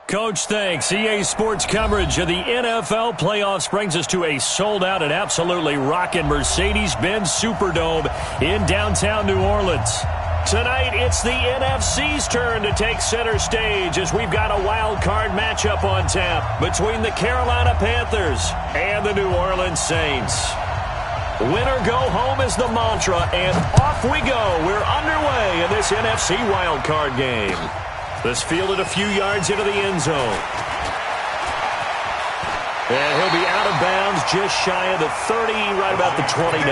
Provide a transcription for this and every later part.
Coach, thanks. EA Sports coverage of the NFL playoffs brings us to a sold-out and absolutely rocking Mercedes-Benz Superdome in downtown New Orleans. Tonight, it's the NFC's turn to take center stage as we've got a wild card matchup on tap between the Carolina Panthers and the New Orleans Saints. Winner go home is the mantra, and off we go. We're underway in this NFC wild card game. This fielded a few yards into the end zone. And he'll be out of bounds just shy of the 30, right about the 29.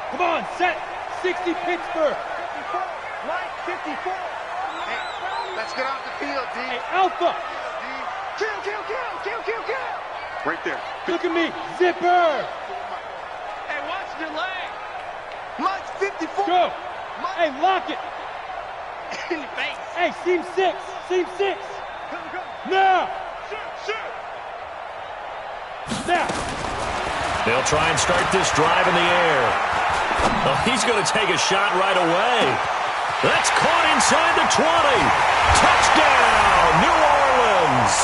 Come on, set. 60 Pittsburgh. 54. Mike, 54. Hey, let's get off the field, D. Hey, Alpha. Kill. Right there. Look at me. Zipper. Hey, watch your leg. Mike's 54. Go. Mike. Hey, lock it. In the face. Hey, seam 6. Seam 6. Go. Now. Shoot. Now. They'll try and start this drive in the air. Oh, he's going to take a shot right away. That's caught inside the 20. Touchdown, New Orleans.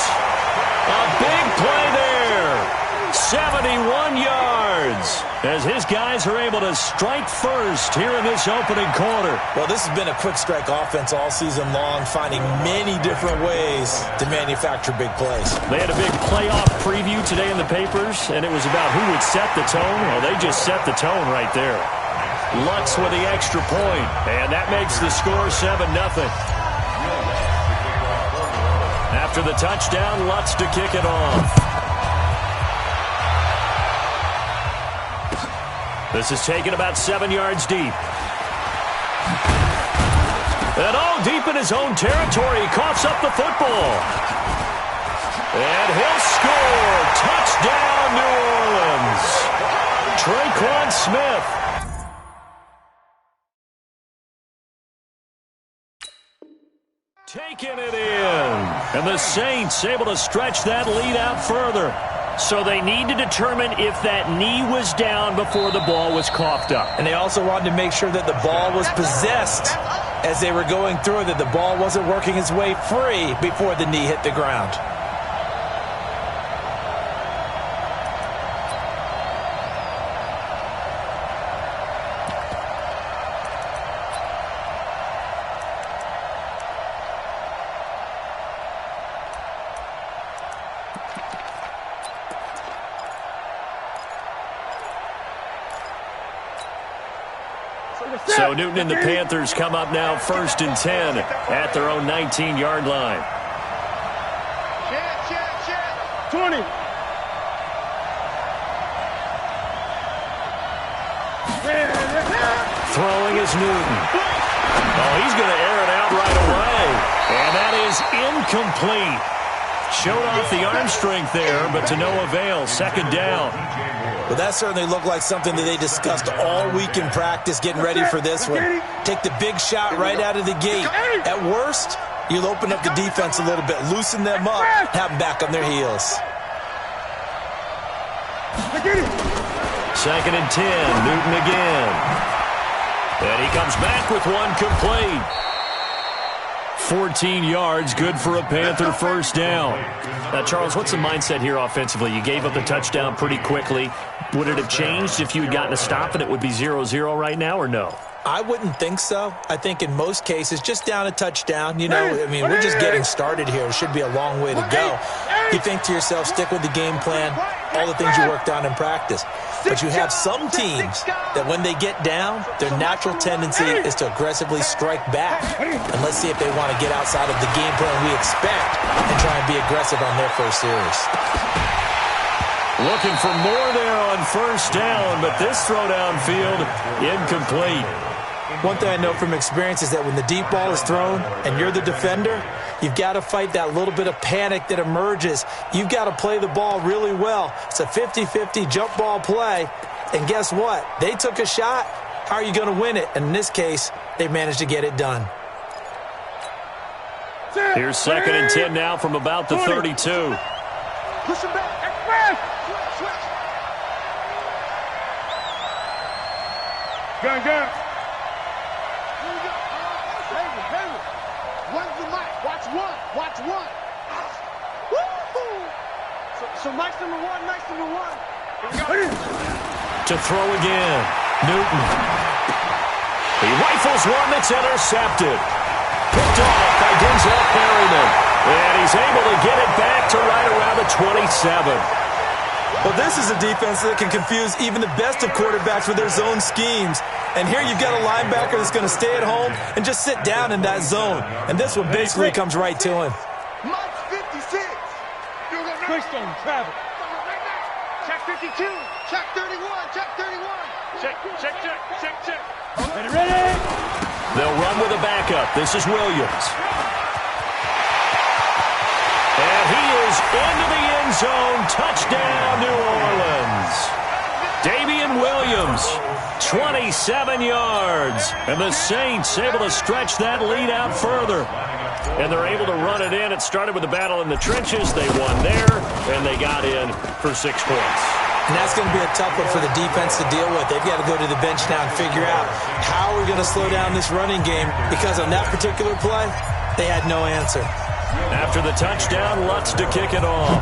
A big play there. 71 yards as his guys are able to strike first here in this opening quarter. Well, this has been a quick strike offense all season long, finding many different ways to manufacture big plays. They had a big playoff preview today in the papers, and it was about who would set the tone. Well, they just set the tone right there. Lutz with the extra point, and that makes the score 7-0. After the touchdown, Lutz to kick it off. This is taken about 7 yards deep. And all deep in his own territory, he coughs up the football. And he'll score. Touchdown, New Orleans. Traquan Smith. Taking it in. And the Saints able to stretch that lead out further. So they need to determine if that knee was down before the ball was coughed up. And they also wanted to make sure that the ball was possessed as they were going through, that the ball wasn't working its way free before the knee hit the ground. So Newton and the Panthers come up now 1st and 10 at their own 19-yard line. 20. Throwing is Newton. Oh, he's going to air it out right away. And that is incomplete. Showed off the arm strength there, but to no avail. 2nd down. Well, that certainly looked like something that they discussed all week in practice, getting ready for this one. Take the big shot right out of the gate. At worst, you'll open up the defense a little bit, loosen them up, have them back on their heels. 2nd and 10, Newton again. And he comes back with one complete. 14 yards, good for a Panther first down. Now, Charles, what's the mindset here offensively? You gave up the touchdown pretty quickly. Would it have changed if you had gotten a stop and it would be 0-0 right now, or no? I wouldn't think so. I think in most cases, just down a touchdown, you know, I mean, we're just getting started here. It should be a long way to go. You think to yourself, stick with the game plan, all the things you worked on in practice. But you have some teams that when they get down, their natural tendency is to aggressively strike back. And let's see if they want to get outside of the game plan we expect and try and be aggressive on their first series. Looking for more there on 1st down, but this throw downfield incomplete. One thing I know from experience is that when the deep ball is thrown and you're the defender, you've got to fight that little bit of panic that emerges. You've got to play the ball really well. It's a 50-50 jump ball play. And guess what? They took a shot. How are you going to win it? And in this case, they managed to get it done. Here's 2nd and 10 now from about the 32. Push him back. Express. Switch. Gun, gun. One's the mic. Watch one. Watch one. Woo-hoo. So Mike's number one. Mike's number one. To throw again. Newton. He rifles one that's intercepted. Picked off by Denzel Perryman. And he's able to get it back to right around the 27. Well, this is a defense that can confuse even the best of quarterbacks with their zone schemes. And here you've got a linebacker that's going to stay at home and just sit down in that zone. And this one basically comes right to him. Mike's 56. Quick stone, travel. Check 52. Check 31. Check 31. Check. Ready, ready. They'll run with a backup. This is Williams. And he is into the end zone. Touchdown, New Orleans. Damian Williams, 27 yards. And the Saints able to stretch that lead out further. And they're able to run it in. It started with a battle in the trenches. They won there, and they got in for 6 points. And that's going to be a tough one for the defense to deal with. They've got to go to the bench now and figure out how we're going to slow down this running game, because on that particular play, they had no answer. After the touchdown, Lutz to kick it off.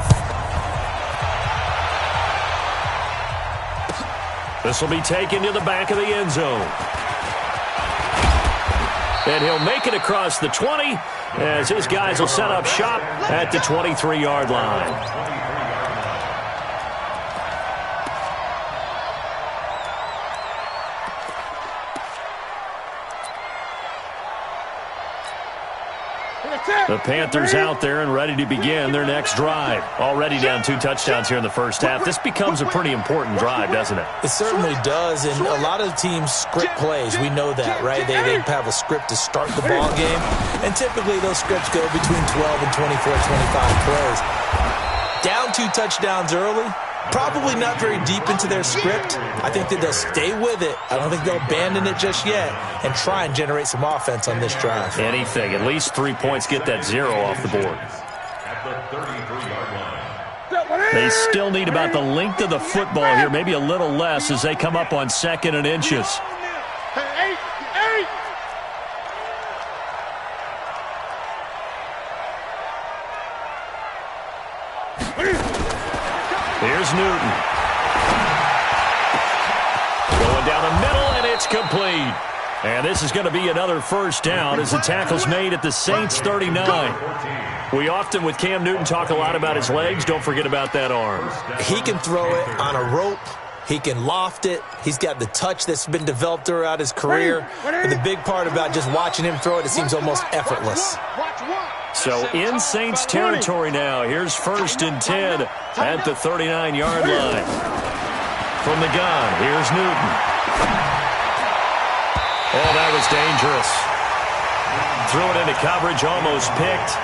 This will be taken to the back of the end zone. And he'll make it across the 20 as his guys will set up shop at the 23-yard line. The Panthers out there and ready to begin their next drive. Already down 2 touchdowns here in the first half. This becomes a pretty important drive, doesn't it? It certainly does, and a lot of teams script plays. We know that, right? They have a script to start the ball game, and typically those scripts go between 12 and 24, 25 plays. Down 2 touchdowns early, probably not very deep into their script. I think that they'll stay with it. I don't think they'll abandon it just yet and try and generate some offense on this drive. Anything. At least 3 points, get that 0 off the board. They still need about the length of the football here, maybe a little less as they come up on 2nd and inches. Here's Newton. Going down the middle, and it's complete. And this is going to be another first down as the tackle's made at the Saints' 39. We often, with Cam Newton, talk a lot about his legs. Don't forget about that arm. He can throw it on a rope. He can loft it. He's got the touch that's been developed throughout his career. But the big part about just watching him throw it, it seems almost effortless. So in Saints territory now. Here's 1st and 10 at the 39-yard line. From the gun, here's Newton. Oh, that was dangerous. Threw it into coverage, almost picked.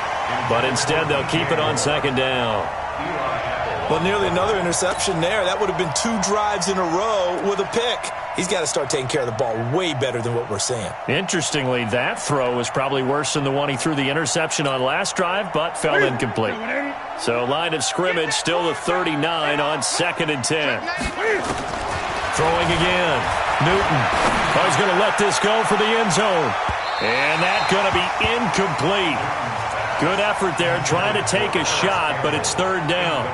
But instead, they'll keep it on 2nd down. Well, nearly another interception there. That would have been 2 drives in a row with a pick. He's got to start taking care of the ball way better than what we're seeing. Interestingly, that throw was probably worse than the one he threw the interception on last drive, but fell incomplete. So line of scrimmage, still the 39 on 2nd and 10. Throwing again. Newton. Oh, he's going to let this go for the end zone. And that's going to be incomplete. Good effort there, trying to take a shot, but it's 3rd down.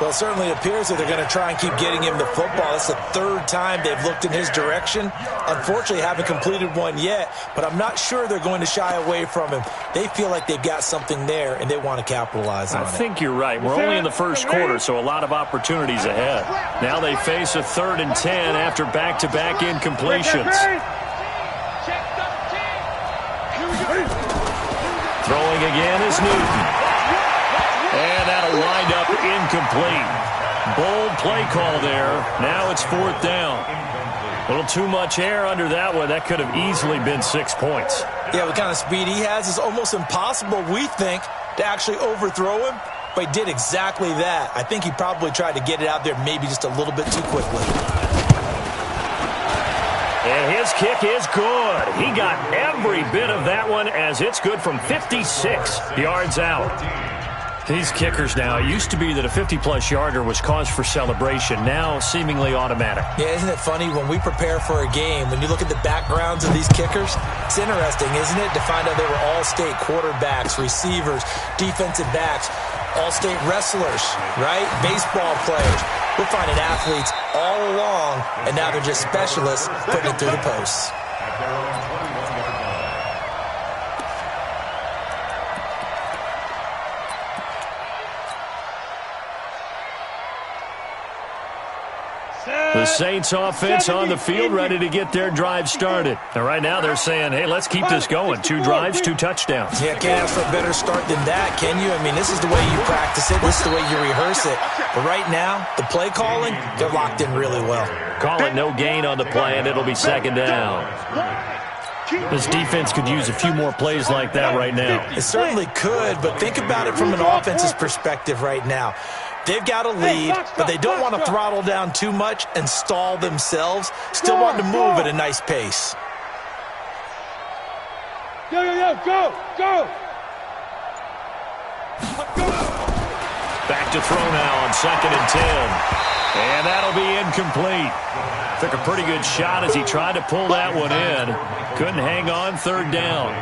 Well, it certainly appears that they're going to try and keep getting him the football. It's the 3rd time they've looked in his direction. Unfortunately, haven't completed one yet, but I'm not sure they're going to shy away from him. They feel like they've got something there, and they want to capitalize on it. I think you're right. We're only in the first quarter, so a lot of opportunities ahead. Now they face a 3rd and 10 after back-to-back incompletions. Throwing again is Newton. And that'll wind up incomplete. Bold play call there. Now it's 4th down. A little too much air under that one. That could have easily been 6 points. Yeah, the kind of speed he has is almost impossible, we think, to actually overthrow him. But he did exactly that. I think he probably tried to get it out there maybe just a little bit too quickly. And his kick is good. He got every bit of that one as it's good from 56 yards out. These kickers now, it used to be that a 50-plus yarder was cause for celebration. Now, seemingly automatic. Yeah, isn't it funny when we prepare for a game, when you look at the backgrounds of these kickers, it's interesting, isn't it, to find out they were all-state quarterbacks, receivers, defensive backs, all-state wrestlers, right? Baseball players. We're finding athletes all along, and now they're just specialists putting it through the posts. The Saints offense on the field, ready to get their drive started. And right now they're saying, hey, let's keep this going. 2 drives, 2 touchdowns. Yeah, can't ask for a better start than that, can you? I mean, this is the way you practice it. This is the way you rehearse it. But right now, the play calling, they're locked in really well. Call it no gain on the play, and it'll be 2nd down. This defense could use a few more plays like that right now. It certainly could, but think about it from an offense's perspective right now. They've got a lead, but they don't want to throttle down too much and stall themselves. Still want to move at a nice pace. Go! Back to throw now on 2nd and 10. And that'll be incomplete. Took a pretty good shot as he tried to pull that one in. Couldn't hang on, 3rd down.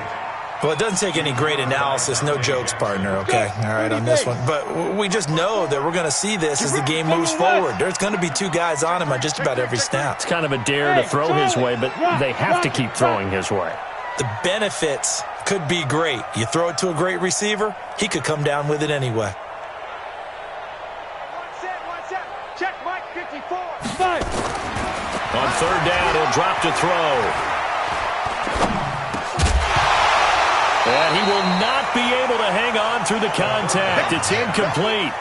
Well, it doesn't take any great analysis. No jokes, partner, okay? All right, on this one. But we just know that we're going to see this as the game moves forward. There's going to be 2 guys on him on just about every snap. It's kind of a dare to throw his way, but they have to keep throwing his way. The benefits could be great. You throw it to a great receiver, he could come down with it anyway. Check Mike 54. On 3rd down, he'll drop to throw. And he will not be able to hang on through the contact. It's incomplete.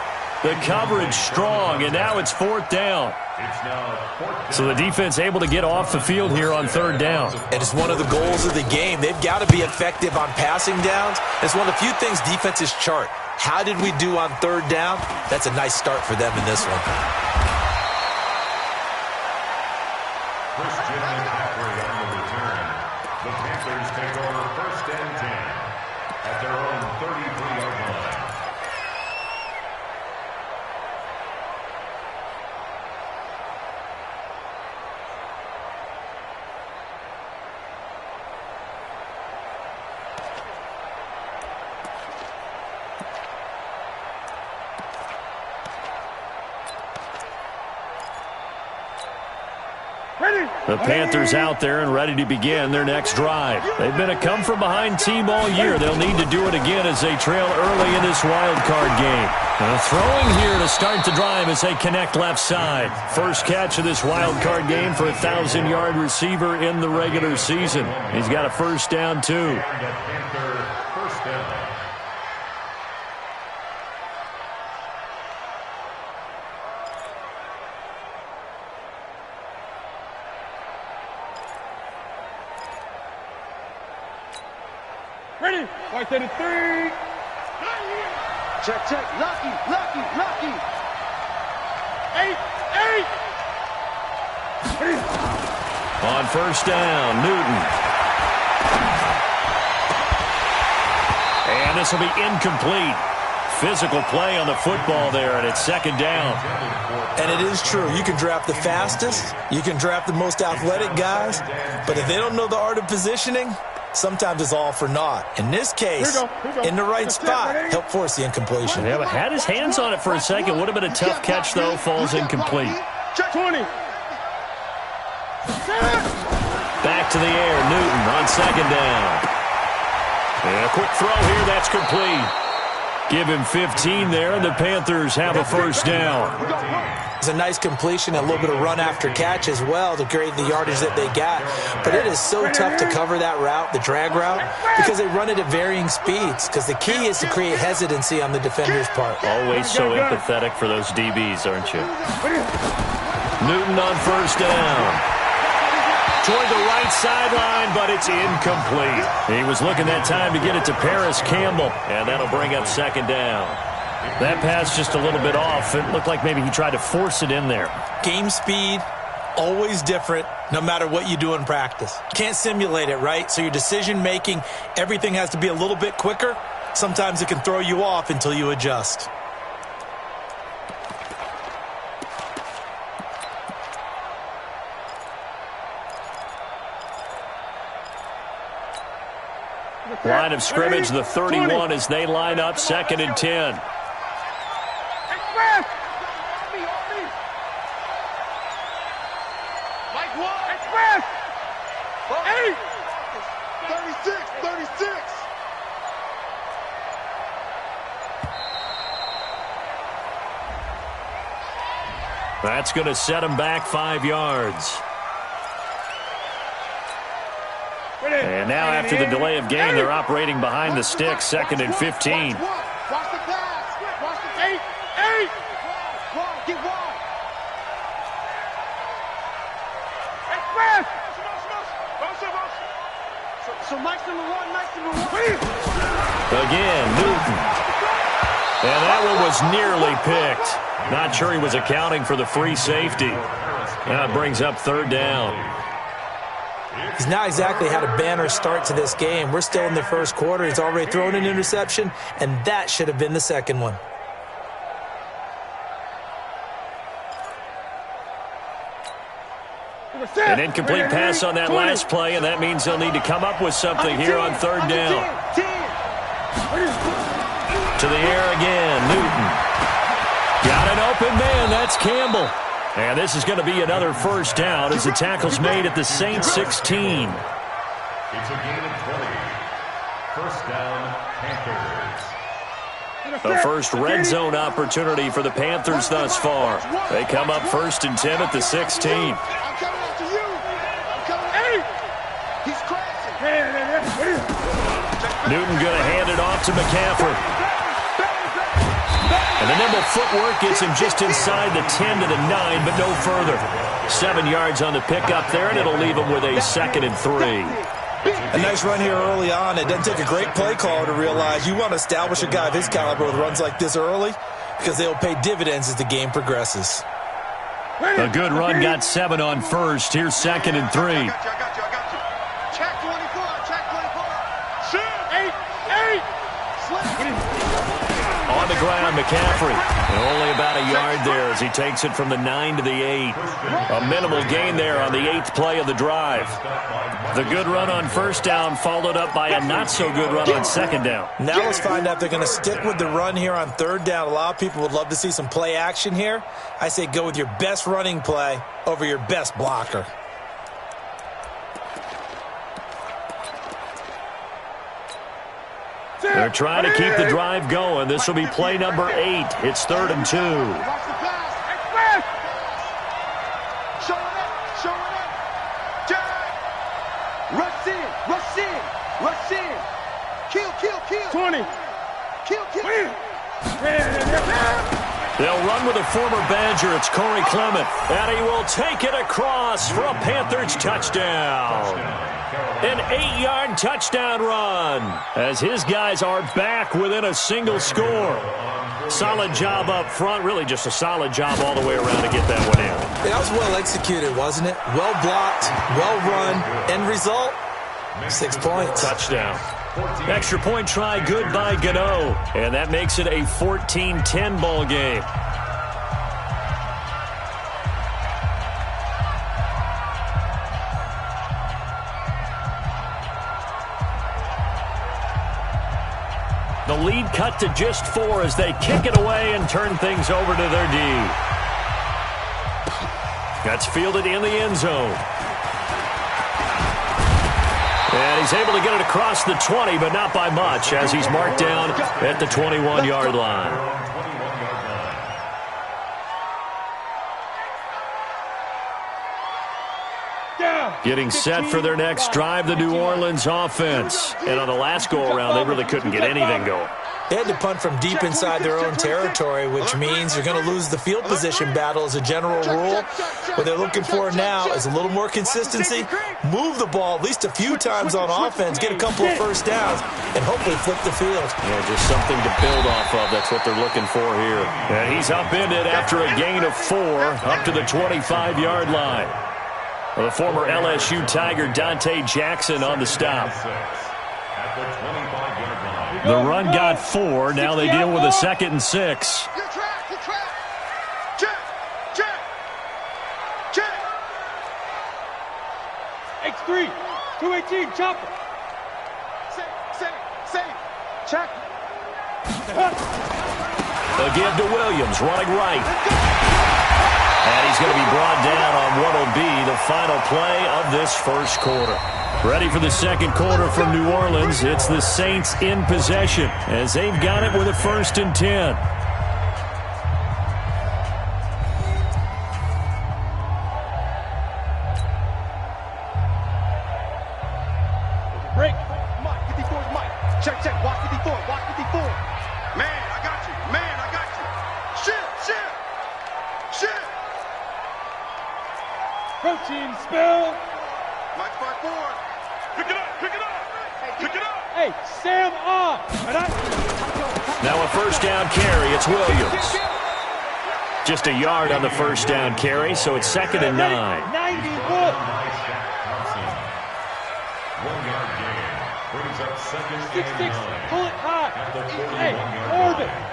The coverage strong, and now it's 4th down. So the defense able to get off the field here on 3rd down. And it's one of the goals of the game. They've got to be effective on passing downs. It's one of the few things defenses chart. How did we do on 3rd down? That's a nice start for them in this one. The Panthers take over 1st and 10 at their own 33-yard line. The Panthers out there and ready to begin their next drive. They've been a come-from-behind team all year. They'll need to do it again as they trail early in this wild card game. Throwing here to start the drive as they connect left side. First catch of this wild card game for a 1,000-yard receiver in the regular season. He's got a 1st down, too. Ready? White 33. Check. Lucky. 8. On 1st down, Newton. And this will be incomplete. Physical play on the football there, and it's 2nd down. And it is true. You can draft the fastest. You can draft the most athletic guys. But if they don't know the art of positioning, sometimes it's all for naught. In this case, in the right spot, help force the incompletion. Yeah, but had his hands on it for a second. Would have been a tough catch, though. Falls incomplete. 20. Back to the air. Newton on 2nd down. And a quick throw here. That's complete. Give him 15 there, and the Panthers have a 1st down. It's a nice completion, a little bit of run after catch as well to create the yardage that they got. But it is so tough to cover that route, the drag route, because they run it at varying speeds. Because the key is to create hesitancy on the defender's part. Always so empathetic for those DBs, aren't you? Newton on 1st down. Toward the right sideline, but it's incomplete. He was looking that time to get it to Paris Campbell, and that'll bring up 2nd down. That pass just a little bit off. It looked like maybe he tried to force it in there. Game speed, always different, no matter what you do in practice. Can't simulate it, right? So your decision-making, everything has to be a little bit quicker. Sometimes it can throw you off until you adjust. Line of scrimmage, the 31 as they line up, 2nd and 10. Express! Mike Wall! Express! 8! 36! That's going to set them back 5 yards. And now after the delay of game, they're operating behind the stick, 2nd and 15. Watch the pass! Watch the 8! Get wide! Express! So Mike's number one. Again, Newton. And that one was nearly picked. Not sure he was accounting for the free safety. Now it brings up 3rd down. He's not exactly had a banner start to this game. We're still in the first quarter. He's already thrown an interception, and that should have been the second one. An incomplete pass on that last play, and that means they'll need to come up with something here on 3rd down. To the air again, Newton. Got an open man, that's Campbell. And this is going to be another 1st down as the tackle's made at the Saints 16. It's a gain of 20. 1st down, Panthers. The first red zone opportunity for the Panthers thus far. They come up 1st and 10 at the 16. I'm coming after you. I'm coming. 8. He's crashing. Newton going to hand it off to McCaffrey. And the nimble footwork gets him just inside the 10 to the 9, but no further. 7 yards on the pickup there, and it'll leave him with a 2nd and 3. A nice run here early on. It doesn't take a great play caller to realize you want to establish a guy of his caliber with runs like this early because they'll pay dividends as the game progresses. A good run got 7 on 1st. Here's 2nd and 3. I got you. Check 24. Shoot. 8. On the ground, McCaffrey. And only about a yard there as he takes it from the 9 to the 8. A minimal gain there on the 8th play of the drive. The good run on 1st down followed up by a not-so-good run on 2nd down. Now let's find out if they're going to stick with the run here on 3rd down. A lot of people would love to see some play action here. I say go with your best running play over your best blocker. They're trying to keep the drive going. This will be play number 8. It's 3rd and 2. Watch the pass. Express. Showing up. Jack. Rush in. Kill. 20. Kill. They'll run with a former Badger. It's Corey Clement. And he will take it across for a Panthers touchdown. An 8-yard touchdown run as his guys are back within a single score. Solid job up front. Really just a solid job all the way around to get that one in. That was well executed, wasn't it? Well blocked, well run. End result, 6 points. Touchdown. Extra point try good by Gano. And that makes it a 14-10 ball game. The lead cut to just 4 as they kick it away and turn things over to their D. That's fielded in the end zone. And he's able to get it across the 20, but not by much, as he's marked down at the 21-yard line. Getting set for their next drive, the New Orleans offense. And on the last go-around, they really couldn't get anything going. They had to punt from deep inside their own territory, which means you're going to lose the field position battle as a general rule. What they're looking for now is a little more consistency, move the ball at least a few times on offense, get a couple of first downs, and hopefully flip the field. Yeah, just something to build off of. That's what they're looking for here. And he's upended after a gain of 4 up to the 25-yard line. The former LSU Tiger Dante Jackson on the stop. At the 25-yard line. The run got 4. Now they deal with a 2nd and 6. You track. Check. X3. 218. Chopper. Save. Check. The give to Williams, running right. And he's going to be brought down on what will be the final play of this first quarter. Ready for the second quarter from New Orleans. It's the Saints in possession as they've got it with a 1st and 10. Break. Mike. 54 is Mike. Check. Watch 54. Man, I got you. Shit. Protein spill. Mike's by 4. Pick it up. Hey, Sam on. Now a 1st down carry. It's Williams. Just a yard on the 1st down carry, so it's 2nd and 9. 91. 1 yard gain. Brings up 2nd and 6-6. 9. Pull it high. At the 41 Hey, yard Corbin. line.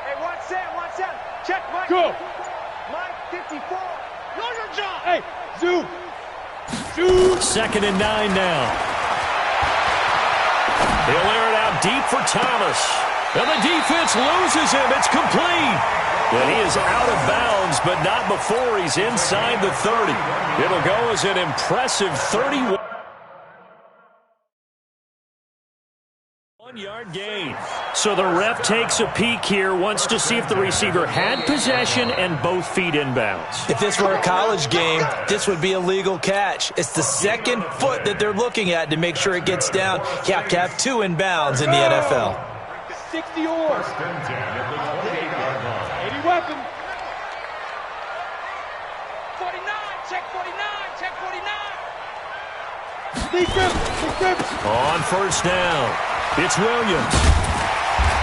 Hey, watch Sam. Check, Mike. Go. Mike, 54. Know your job. Hey, zoom. Shoot. 2nd and 9 now. He'll air it out deep for Thomas. And the defense loses him. It's complete. And he is out of bounds, but not before he's inside the 30. It'll go as an impressive 31. 1-yard gain. So the ref takes a peek here, wants to see if the receiver had possession and both feet inbounds. If this were a college game, this would be a legal catch. It's the 2nd foot that they're looking at to make sure it gets down. You have to have 2 inbounds in the NFL. 60 oars. 1st and 10 at the 28-yard line. 80 weapon. 49. Check 49. Big grip. On 1st down, it's Williams.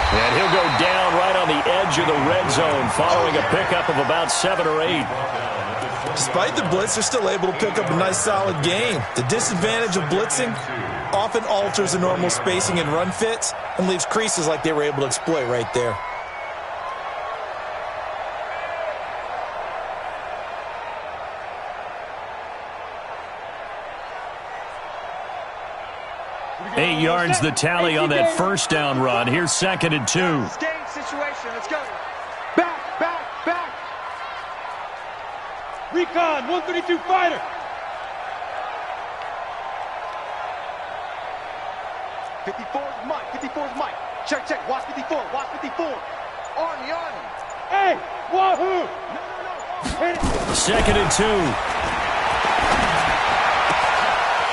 And he'll go down right on the edge of the red zone following a pickup of about 7 or 8. Despite the blitz, they're still able to pick up a nice, solid gain. The disadvantage of blitzing often alters the normal spacing and run fits and leaves creases like they were able to exploit right there. Eight yards the tally on that 1st down run. Here's 2nd and 2. Game situation. Let's go. Back. Recon. 132 fighter. 54 is Mike. Check. Watch 54. Army. Hey, wahoo. No. 2nd and 2.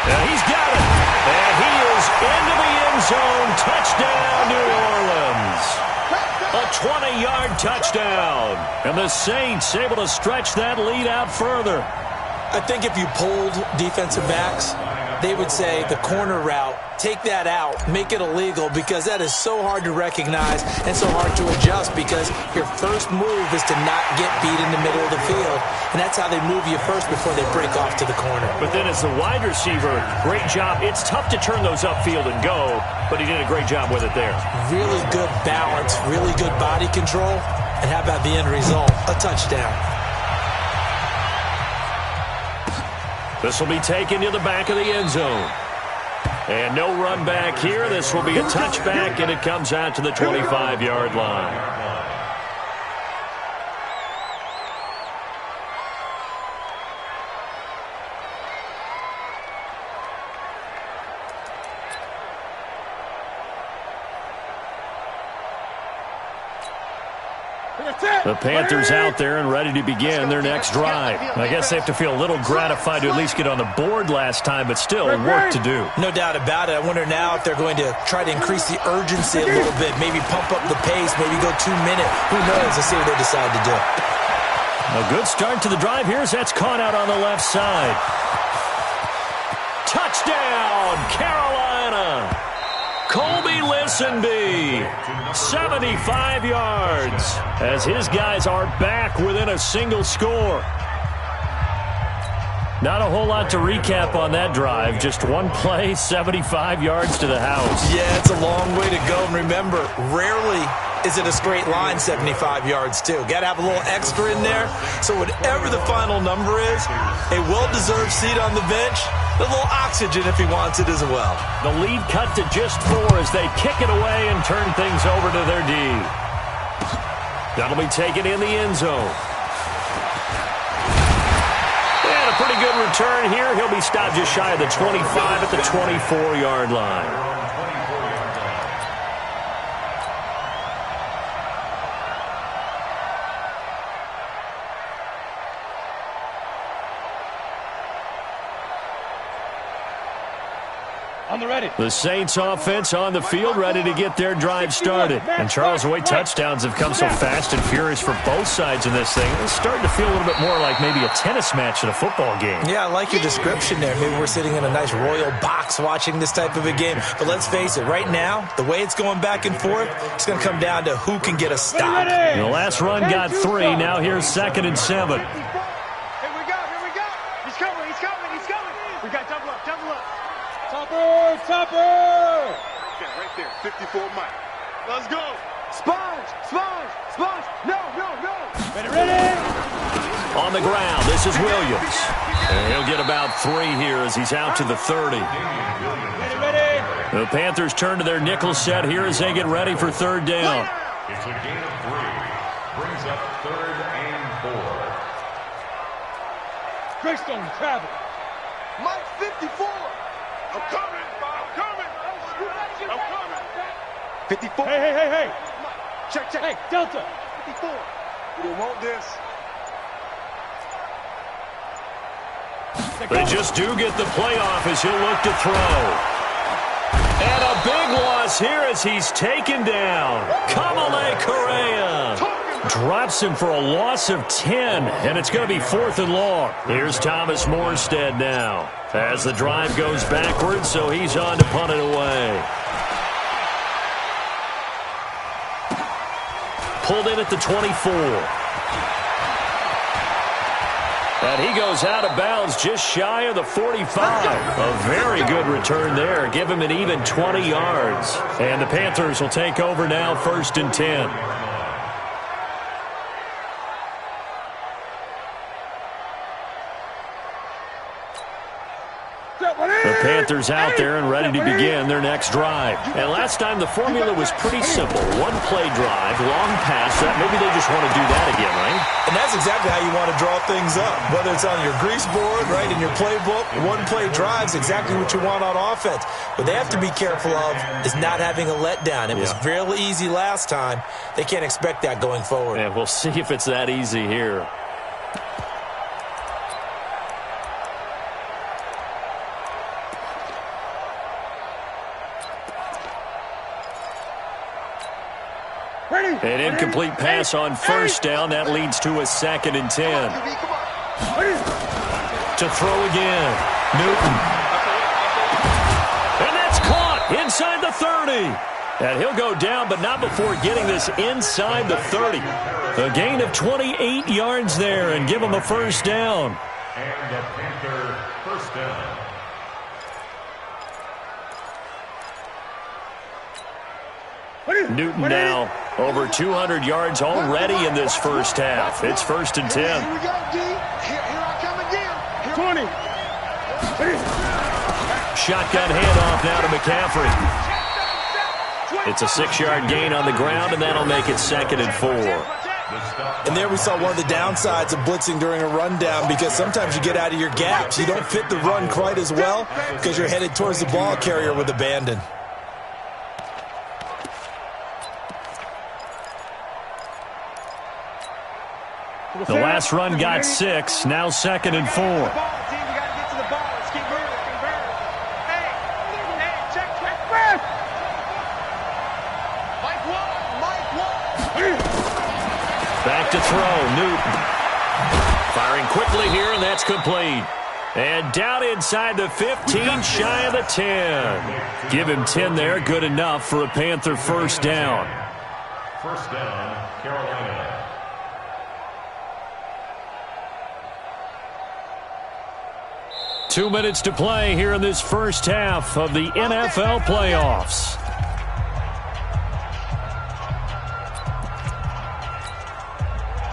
And he's got it. And he is into the end zone. Touchdown, New Orleans. A 20-yard touchdown. And the Saints able to stretch that lead out further. I think if you polled defensive backs, they would say the corner route, take that out, make it illegal, because that is so hard to recognize and so hard to adjust, because your first move is to not get beat in the middle of the field, and that's how they move you first before they break off to the corner. But then as the wide receiver, great job. It's tough to turn those upfield and go, but he did a great job with it there. Really good balance, really good body control, and how about the end result? A touchdown. This will be taken to the back of the end zone. And no run back here. This will be a touchback, and it comes out to the 25-yard line. The Panthers out there and ready to begin their next drive. I guess they have to feel a little gratified to at least get on the board last time, but still work to do. No doubt about it. I wonder now if they're going to try to increase the urgency a little bit, maybe pump up the pace, maybe go 2 minute. Who knows? Let's see what they decide to do. A good start to the drive here as that's caught out on the left side. Touchdown, Carolina! Colby Listenby, 75 yards, as his guys are back within a single score. Not a whole lot to recap on that drive. Just one play, 75 yards to the house. Yeah, it's a long way to go. And remember, rarely is it a straight line 75 yards, too. Got to have a little extra in there. So whatever the final number is, a well-deserved seat on the bench, a little oxygen if he wants it as well. The lead cut to just 4 as they kick it away and turn things over to their D. That'll be taken in the end zone. And a pretty good return here. He'll be stopped just shy of the 25 at the 24-yard line. On the ready. The Saints offense on the field, ready to get their drive started. And Charles, the way touchdowns have come so fast and furious for both sides in this thing, it's starting to feel a little bit more like maybe a tennis match at a football game. Yeah, I like your description there. Maybe we're sitting in a nice royal box watching this type of a game. But let's face it, right now, the way it's going back and forth, it's going to come down to who can get a stop. The last run got 3. Now here's 2nd and 7. Here we go. He's coming. We got double up. Topper! Okay, right there. 54 Mike. Let's go. Sponge. No. Ready? On the ground, this is Williams. And he'll get about 3 here as he's out to the 30. Ready? The Panthers turn to their nickel set here as they get ready for 3rd down. It's a gain of 3. Brings up 3rd and 4. Greystone travel. Mike 54. I'm coming. 54. Hey. Check. Hey, Delta. 54. You don't want this. They just do get the playoff as he'll look to throw. And a big loss here as he's taken down. Kamale Correa drops him for a loss of 10, and it's going to be 4th and long. Here's Thomas Morstead now as the drive goes backwards, so he's on to punt it away. Pulled in at the 24. And he goes out of bounds just shy of the 45. A very good return there. Give him an even 20 yards. And the Panthers will take over now, 1st and 10. The Panthers out there and ready to begin their next drive. And last time the formula was pretty simple. 1-play drive, long pass. Maybe they just want to do that again, right? And that's exactly how you want to draw things up. Whether it's on your grease board, right, in your playbook, 1-play drives, exactly what you want on offense. What they have to be careful of is not having a letdown. It was real easy last time. They can't expect that going forward. And we'll see if it's that easy here. An incomplete pass on 1st down. That leads to a 2nd and 10. To throw again. Newton. And that's caught inside the 30. And he'll go down, but not before getting this inside the 30. A gain of 28 yards there and give him a 1st down. And the Panther 1st down. Newton now over 200 yards already in this 1st half. It's 1st and 10. Here we go, D. Here I come again. 20. Shotgun handoff now to McCaffrey. It's a 6-yard gain on the ground, and that'll make it 2nd and 4. And there we saw one of the downsides of blitzing during a rundown, because sometimes you get out of your gaps. You don't fit the run quite as well because you're headed towards the ball carrier with abandon. The last run got 6. Now 2nd and 4. Back to throw. Newton. Firing quickly here, and that's complete. And down inside the 15, shy of the 10. Give him 10 there. Good enough for a Panther 1st down. 1st down, Carolina. 2 minutes to play here in this first half of the NFL playoffs.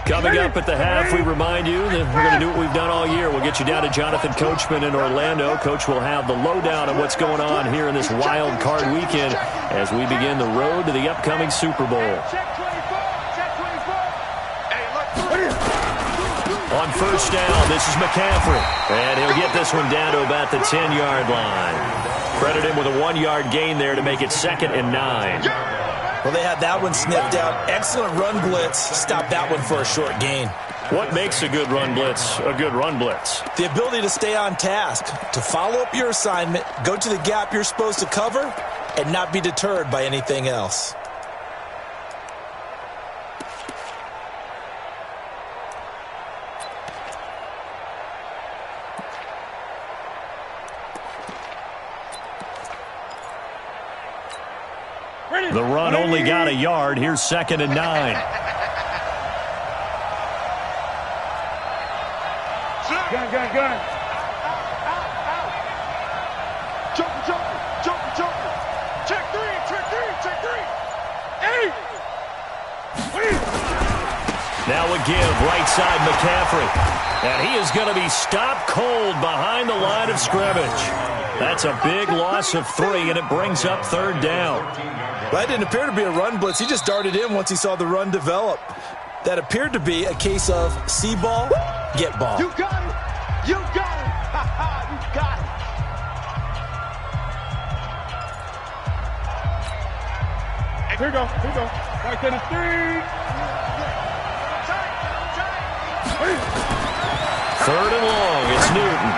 Coming up at the half, we remind you that we're going to do what we've done all year. We'll get you down to Jonathan Coachman in Orlando. Coach will have the lowdown on what's going on here in this wild card weekend as we begin the road to the upcoming Super Bowl. On first down, this is McCaffrey. And he'll get this one down to about the 10-yard line. Credit him with a 1-yard gain there to make it 2nd and 9. Well, they had that one sniffed out. Excellent run blitz. Stop that one for a short gain. What makes a good run blitz a good run blitz? The ability to stay on task, to follow up your assignment, go to the gap you're supposed to cover, and not be deterred by anything else. The run only got a yard. Here's 2nd and 9. Gun. Jump. Check three. Hey! Now a give, right side McCaffrey. And he is going to be stopped cold behind the line of scrimmage. That's a big loss of 3, and it brings up 3rd down. That didn't appear to be a run blitz. He just darted in once he saw the run develop. That appeared to be a case of see ball, get ball. You got it. You got it. Here we go. Right to the 3. 3rd and long, it's Newton.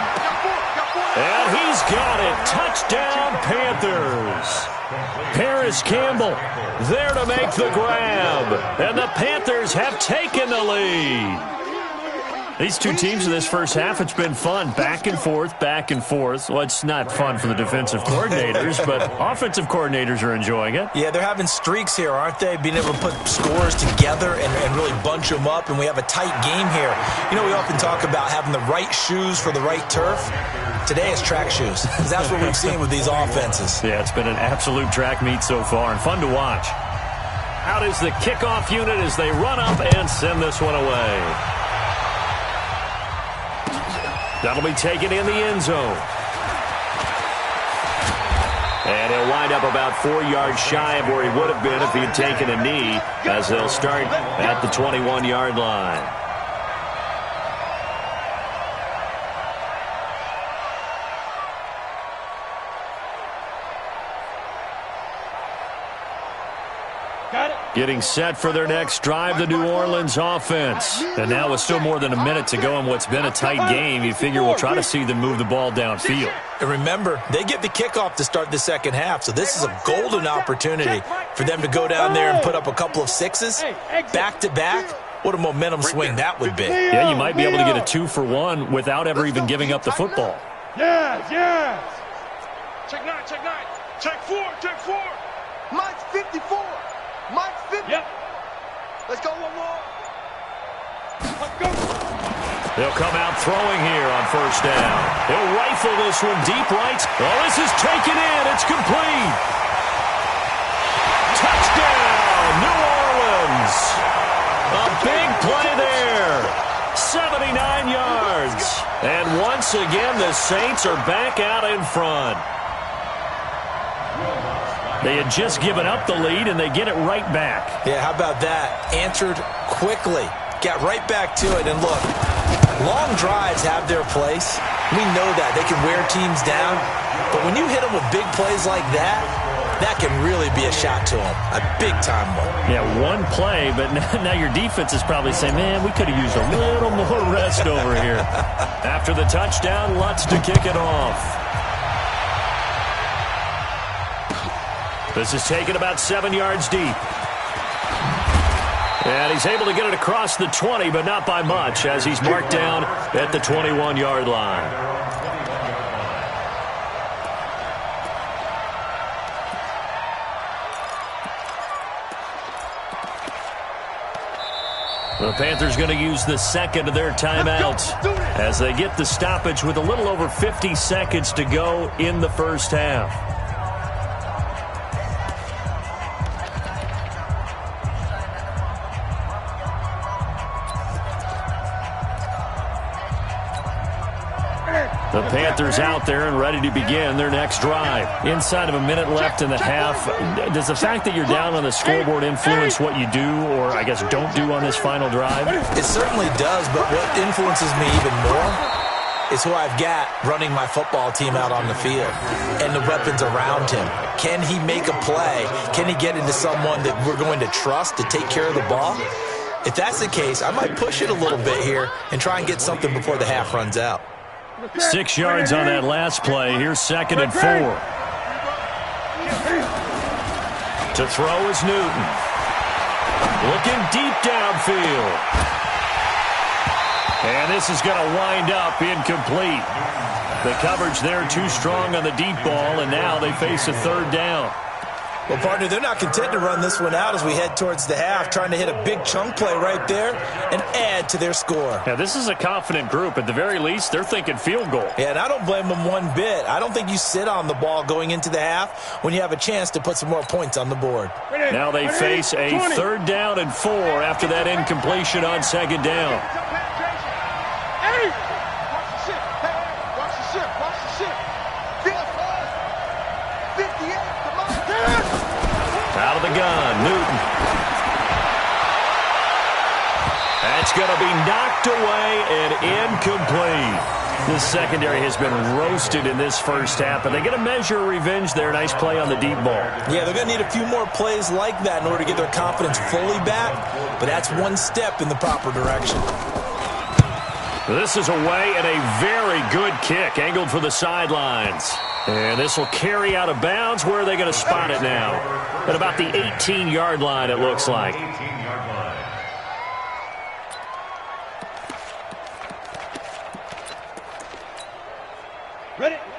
And he's got it. Touchdown, Panthers. Paris Campbell there to make the grab. And the Panthers have taken the lead. These two teams in this first half, it's been fun. Back and forth. Well, it's not fun for the defensive coordinators, but offensive coordinators are enjoying it. Yeah, they're having streaks here, aren't they? Being able to put scores together and really bunch them up, and we have a tight game here. You know, we often talk about having the right shoes for the right turf. Today it's track shoes, because that's what we've seen with these offenses. Yeah, it's been an absolute track meet so far, and fun to watch. Out is the kickoff unit as they run up and send this one away. That'll be taken in the end zone. And he'll wind up about 4 yards shy of where he would have been if he had taken a knee, as they'll start at the 21-yard line. Getting set for their next drive, the New Orleans offense. And now with still more than a minute to go in what's been a tight game, you figure we'll try to see them move the ball downfield. And remember, they get the kickoff to start the second half, so this is a golden opportunity for them to go down there and put up a couple of 6s back-to-back. What a momentum swing that would be. Yeah, you might be able to get a 2-for-1 without ever even giving up the football. Yes. Check 9. Check 4. Mike's 54. Mike's 50. Yep. Let's go one more. Let's go. They'll come out throwing here on first down. He'll rifle this one deep right. Oh, this is taken in. It's complete. Touchdown, New Orleans. A big play there. 79 yards. And once again, the Saints are back out in front. They had just given up the lead, and they get it right back. Yeah, how about that? Answered quickly. Got right back to it. And look, long drives have their place. We know that. They can wear teams down. But when you hit them with big plays like that, that can really be a shot to them. A big-time one. Yeah, one play, but now your defense is probably saying, man, we could have used a little more rest over here. After the touchdown, Lutz to kick it off. This is taken about 7 yards deep. And he's able to get it across the 20, but not by much, as he's marked down at the 21-yard line. The Panthers going to use the second of their timeouts. as they get the stoppage with a little over 50 seconds to go in the first half. The Panthers out there and ready to begin their next drive. Inside of a minute left in the half, does the fact that you're down on the scoreboard influence what you do, or I guess don't do on this final drive? It certainly does, but what influences me even more is who I've got running my football team out on the field and the weapons around him. Can he make a play? Can he get into someone that we're going to trust to take care of the ball? If that's the case, I might push it a little bit here and try and get something before the half runs out. 6 yards on that last play. Here's 2nd and 4. To throw is Newton. Looking deep downfield. And this is going to wind up incomplete. The coverage there too strong on the deep ball, and now they face a 3rd down. Well, partner, they're not content to run this one out as we head towards the half, trying to hit a big chunk play right there and add to their score. Yeah, this is a confident group. At the very least, they're thinking field goal. Yeah, and I don't blame them one bit. I don't think you sit on the ball going into the half when you have a chance to put some more points on the board. Now they face a 3rd down and 4 after that incompletion on 2nd down. Out of the gun, Newton. That's going to be knocked away and incomplete. This secondary has been roasted in this first half, and they get a measure of revenge there. Nice play on the deep ball. Yeah, they're going to need a few more plays like that in order to get their confidence fully back, but that's one step in the proper direction. This is away and a very good kick, angled for the sidelines. And this will carry out of bounds. Where are they going to spot it now? At about the 18-yard line, it looks like.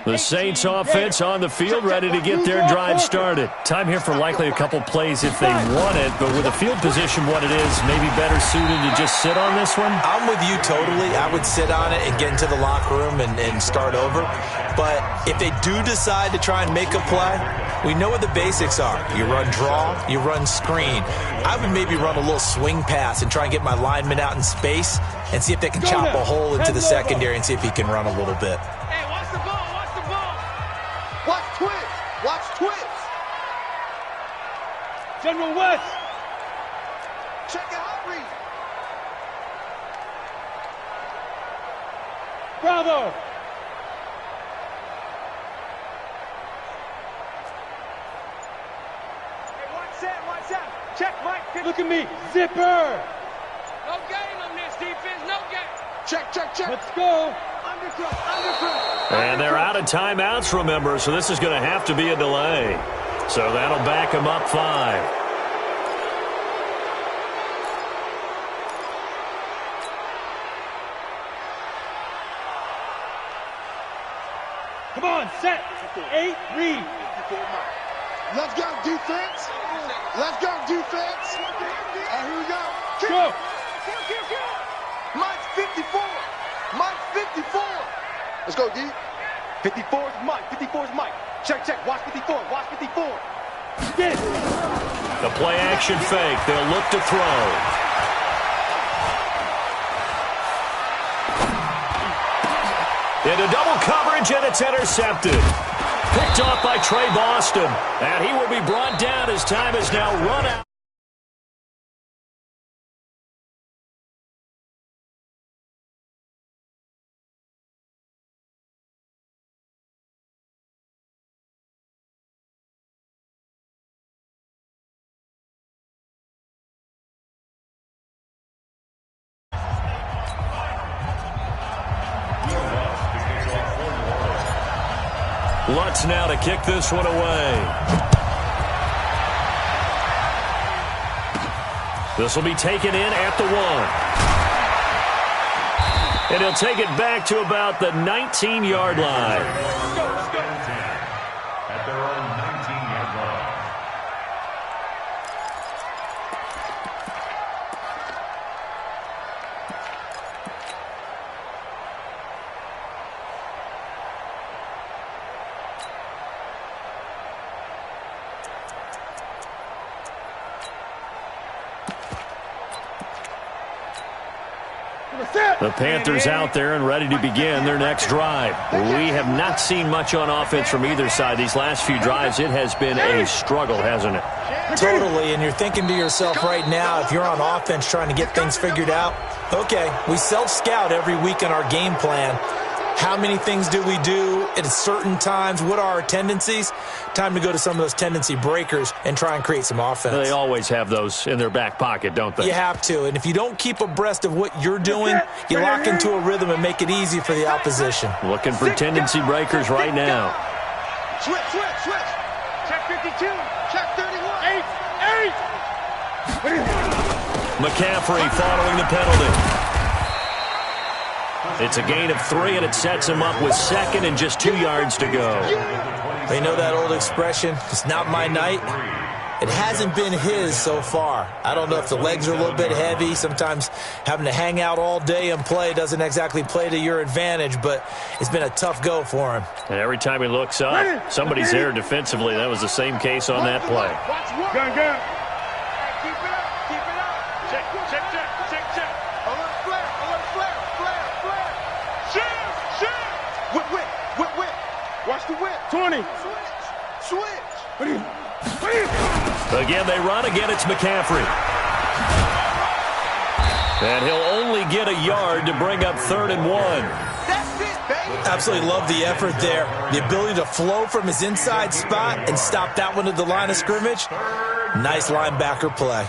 The Saints offense on the field, ready to get their drive started. Time here for likely a couple plays if they want it, but with the field position what it is, maybe better suited to just sit on this one? I'm with you totally. I would sit on it and get into the locker room and start over. But if they do decide to try and make a play, we know what the basics are. You run draw, you run screen. I would maybe run a little swing pass and try and get my lineman out in space and see if they can chop a hole into the secondary and see if he can run a little bit. Watch twins. General West. Check out read. Bravo. Hey, watch out. Check, Mike. Look at me. Zipper. No game on this defense. No game. Check. Let's go. Undercut. And they're out of timeouts, remember, so this is going to have to be a delay. So that'll back them up 5. Come on, set. 8, read. Let's go, defense. And here we go. Kick. Go. Mike's 54. Let's go, D. 54 is Mike. Check. Watch 54. Get it. The play action fake. They'll look to throw. Into double coverage, and it's intercepted. Picked off by Trey Boston. And he will be brought down as time is now run out. Lutz now to kick this one away. This will be taken in at the 1. And he'll take it back to about the 19-yard line. At their own 19-yard line. The Panthers out there and ready to begin their next drive. We have not seen much on offense from either side. These last few drives, it has been a struggle, hasn't it? Totally, and you're thinking to yourself right now, if you're on offense trying to get things figured out, okay, we self-scout every week in our game plan. How many things do we do at certain times? What are our tendencies? Time to go to some of those tendency breakers and try and create some offense. They always have those in their back pocket, don't they? You have to, and if you don't keep abreast of what you're doing, you lock into a rhythm and make it easy for the opposition. Looking for tendency breakers right now. Switch. Check 52. Check 31. 8. McCaffrey following the penalty. It's a gain of 3, and it sets him up with second and just 2 yards to go. You know that old expression, it's not my night? It hasn't been his so far. I don't know if the legs are a little bit heavy. Sometimes having to hang out all day and play doesn't exactly play to your advantage, but it's been a tough go for him. And every time he looks up, somebody's there defensively. That was the same case on that play. Gun. Keep it up. Check. Whip. Watch the whip. 20. Switch. Again, they run. Again, it's McCaffrey. And he'll only get a yard to bring up 3rd and 1. That's it, baby. Absolutely love the effort there. The ability to flow from his inside spot and stop that one at the line of scrimmage. Nice linebacker play.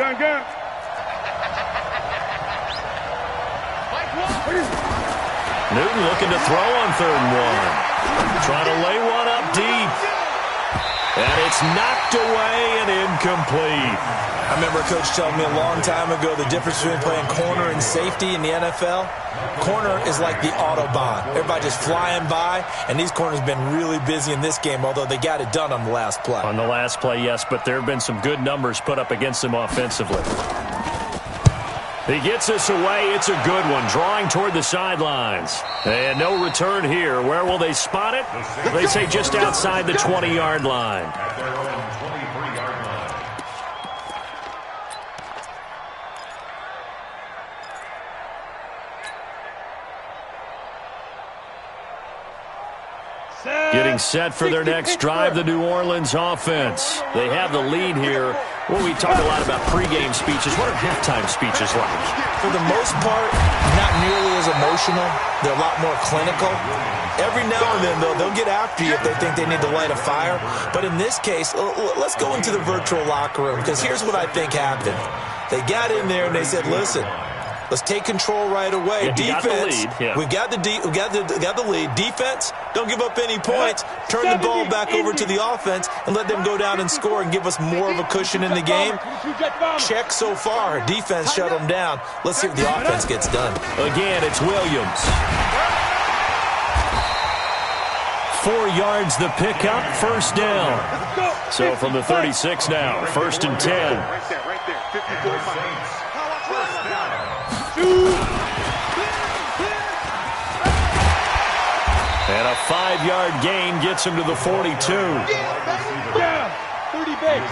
Gun. Newton looking to throw on 3rd and 1. Trying to lay one up deep. And it's knocked away and incomplete. I remember a coach telling me a long time ago the difference between playing corner and safety in the NFL. Corner is like the Autobahn. Everybody just flying by, and these corners have been really busy in this game, although they got it done on the last play. On the last play, yes, but there have been some good numbers put up against them offensively. He gets us away. It's a good one, drawing toward the sidelines. And no return here. Where will they spot it? They say just outside the 20-yard line. At their own 23-yard line. Getting set for their next drive, the New Orleans offense. They have the lead here. Well, we talk a lot about pregame speeches. What are halftime speeches like? For the most part, not nearly as emotional. They're a lot more clinical. Every now and then, though, they'll get after you if they think they need to light a fire. But in this case, let's go into the virtual locker room, because here's what I think happened. They got in there and they said, listen, let's take control right away. Yeah, Defense, we've got the lead. Defense, don't give up any points. Turn the ball back over to the offense and let them go down and score and give us more of a cushion in the game. Check so far. Defense shut them down. Let's see if the offense gets done. Again, it's Williams. 4 yards the pickup, 1st down. So from the 36 now, 1st and 10. Right there. 54 First down. And a 5-yard gain gets him to the 42. Yeah, 30 base.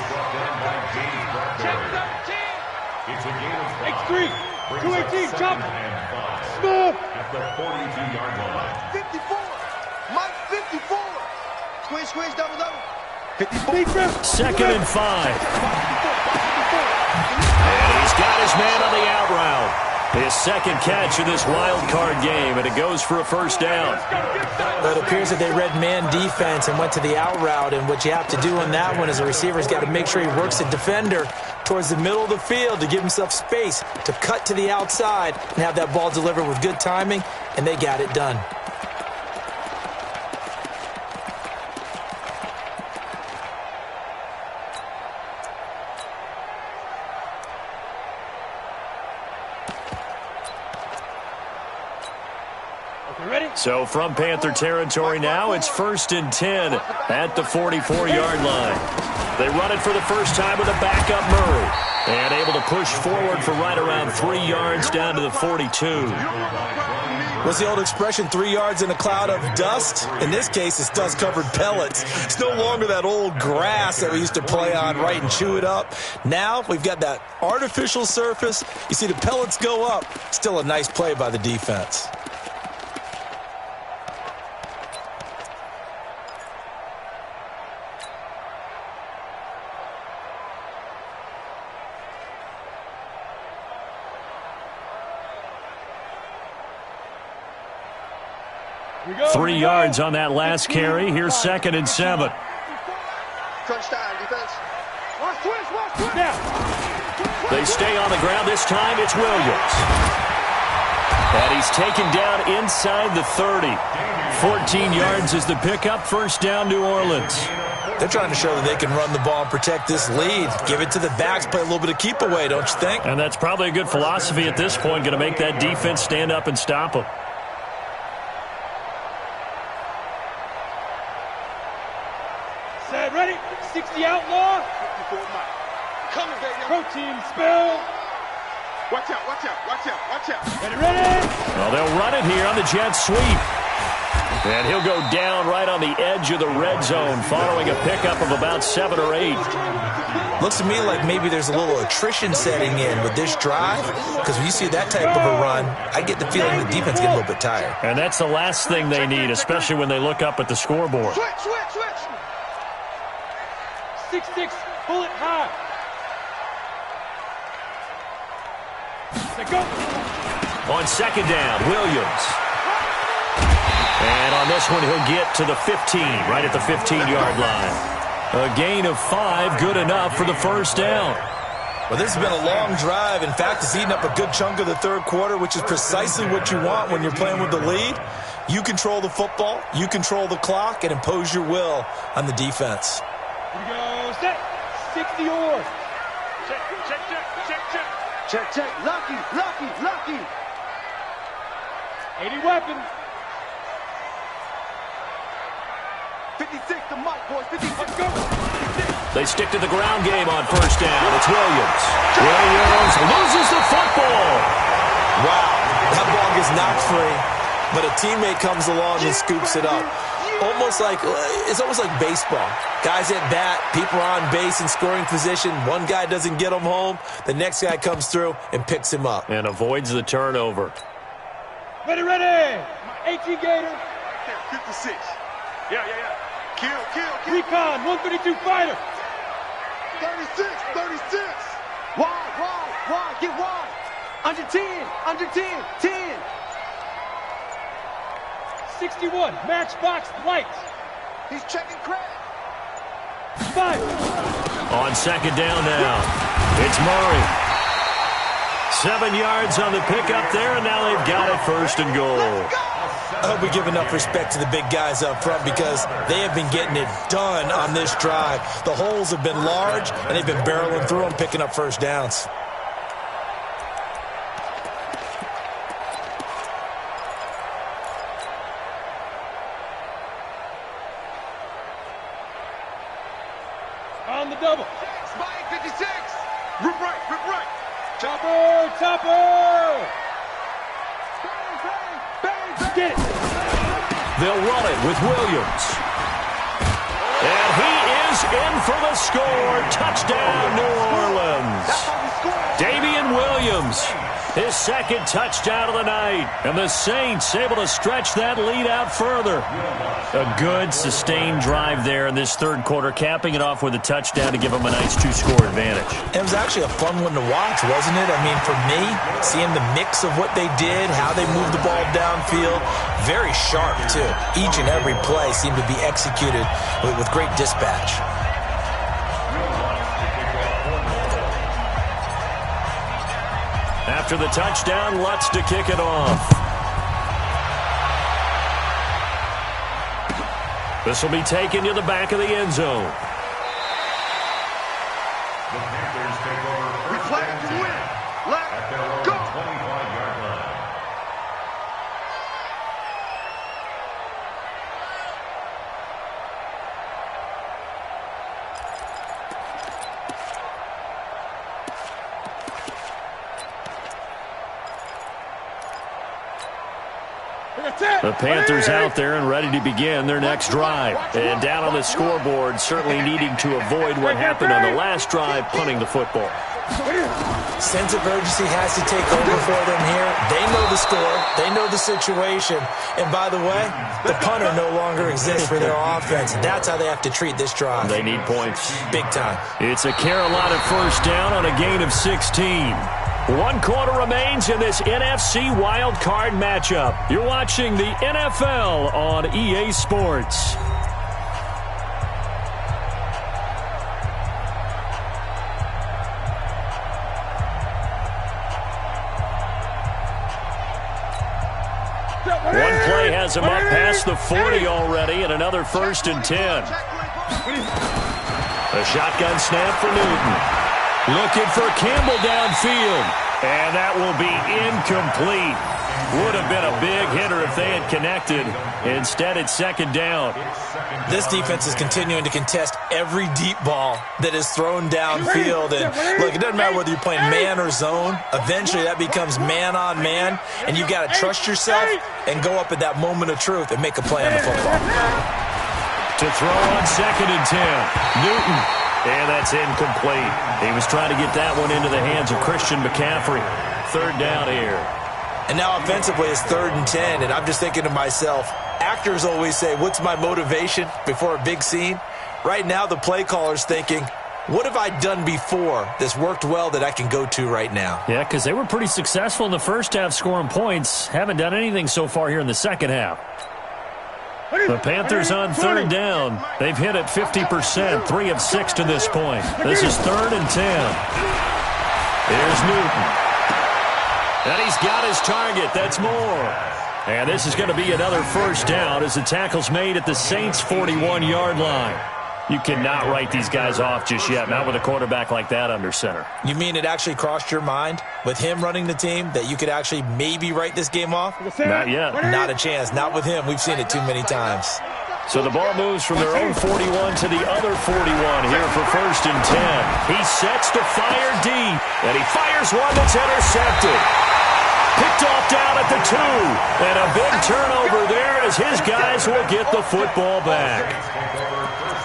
It's a gain of 5. X3, 218, jump. Stop. At the 42-yard line. 54. Mike, 54. Squeeze, double. 54. 2nd and 5. And he's got his man on the out route. His second catch of this wild card game, and it goes for a 1st down. But it appears that they read man defense and went to the out route, and what you have to do on that one is a receiver's got to make sure he works the defender towards the middle of the field to give himself space to cut to the outside and have that ball delivered with good timing, and they got it done. So from Panther territory now, it's 1st and 10 at the 44-yard line. They run it for the first time with a backup Murray. And able to push forward for right around 3 yards down to the 42. What's the old expression, 3 yards in a cloud of dust? In this case, it's dust-covered pellets. It's no longer that old grass that we used to play on, right, and chew it up. Now we've got that artificial surface. You see the pellets go up. Still a nice play by the defense. Three yards on that last carry. Here's 2nd and 7. Crunch time, defense. Watch twist, watch twist. They stay on the ground. This time it's Williams. And he's taken down inside the 30. 14 yards is the pickup. First down, New Orleans. They're trying to show that they can run the ball and protect this lead. Give it to the backs, play a little bit of keep away, don't you think? And that's probably a good philosophy at this point. Going to make that defense stand up and stop them. Set, ready? 60 outlaw. 54 Mike. Coming, baby. Protein spill. Watch out, watch out, watch out, watch out. Ready, ready. Well, they'll run it here on the jet sweep. And he'll go down right on the edge of the red zone following a pickup of about 7 or 8. Looks to me like maybe there's a little attrition setting in with this drive, because when you see that type of a run, I get the feeling the defense gets a little bit tired. And that's the last thing they need, especially when they look up at the scoreboard. Switch, switch, switch. 6-6, bullet high. Let go. On 2nd down, Williams. And on this one, he'll get to the 15, right at the 15-yard line. A gain of 5, good enough for the first down. Well, this has been a long drive. In fact, it's eaten up a good chunk of the third quarter, which is precisely what you want when you're playing with the lead. You control the football, you control the clock, and impose your will on the defense. Here we go, set. 60 or. Check, check, check, check, check. Check, check. Lucky, lucky, lucky. 80 weapon. 56 to Mike, boys. 56. Let's go. They stick to the ground game on first down. It's Williams. Williams loses the football. Wow, that ball gets knocked free, but a teammate comes along and scoops it up. It's almost like baseball. Guys at bat, people are on base in scoring position. One guy doesn't get him home. The next guy comes through and picks him up. And avoids the turnover. Ready, ready. 18 Gator. 56. Yeah. Kill. Recon, 132 fighter. 36. Wide. Get wide. Under 10. 10. 61, matchbox lights. He's checking crack. 5. On 2nd down now, it's Murray. 7 yards on the pickup there, and now they've got it 1st and goal. I hope we give enough respect to the big guys up front, because they have been getting it done on this drive. The holes have been large, and they've been barreling through them, picking up first downs. On the double. Spike 56. Rip right. Chopper. Bang. Get it. They'll run it with Williams. And he is in for the score. Touchdown, New Orleans. Damian Williams, his 2nd touchdown of the night. And the Saints able to stretch that lead out further. A good, sustained drive there in this third quarter, capping it off with a touchdown to give them a nice 2-score advantage. It was actually a fun one to watch, wasn't it? I mean, for me, seeing the mix of what they did, how they moved the ball downfield, very sharp, too. Each and every play seemed to be executed with great dispatch. After the touchdown, Lutz to kick it off. This will be taken to the back of the end zone. The Panthers take over first and 10 at their own 25-yard line. The Panthers out there and ready to begin their next drive. And down on the scoreboard, certainly needing to avoid what happened on the last drive, punting the football. Sense of urgency has to take over for them here. They know the score. They know the situation. And by the way, the punter no longer exists for their offense. That's how they have to treat this drive. They need points. Big time. It's a Carolina first down on a gain of 16. 1 quarter remains in this NFC wildcard matchup. You're watching the NFL on EA Sports. One play has him up past the 40 already, and another 1st and 10. A shotgun snap for Newton. Looking for Campbell downfield, and that will be incomplete. Would have been a big hitter if they had connected. Instead, it's 2nd down. This defense is continuing to contest every deep ball that is thrown downfield. And look, it doesn't matter whether you're playing man or zone. Eventually, that becomes man on man, and you've got to trust yourself and go up at that moment of truth and make a play on the football. To throw on 2nd and 10. Newton. And that's incomplete. He was trying to get that one into the hands of Christian McCaffrey. 3rd down here. And now offensively it's 3rd and 10, and I'm just thinking to myself, actors always say, what's my motivation before a big scene? Right now the play caller's thinking, what have I done before that's worked well that I can go to right now? Yeah, because they were pretty successful in the first half scoring points. Haven't done anything so far here in the second half. The Panthers on 3rd down. They've hit it 50%, 3 of 6 to this point. This is 3rd and 10. Here's Newton. And he's got his target. That's more. And this is going to be another 1st down as the tackle's made at the Saints' 41-yard line. You cannot write these guys off just yet, not with a quarterback like that under center. You mean it actually crossed your mind with him running the team that you could actually maybe write this game off? Not yet. Not a chance. Not with him. We've seen it too many times. So the ball moves from their own 41 to the other 41 here for 1st and 10. He sets to fire deep, and he fires one that's intercepted. Picked off down at the 2, and a big turnover there as his guys will get the football back.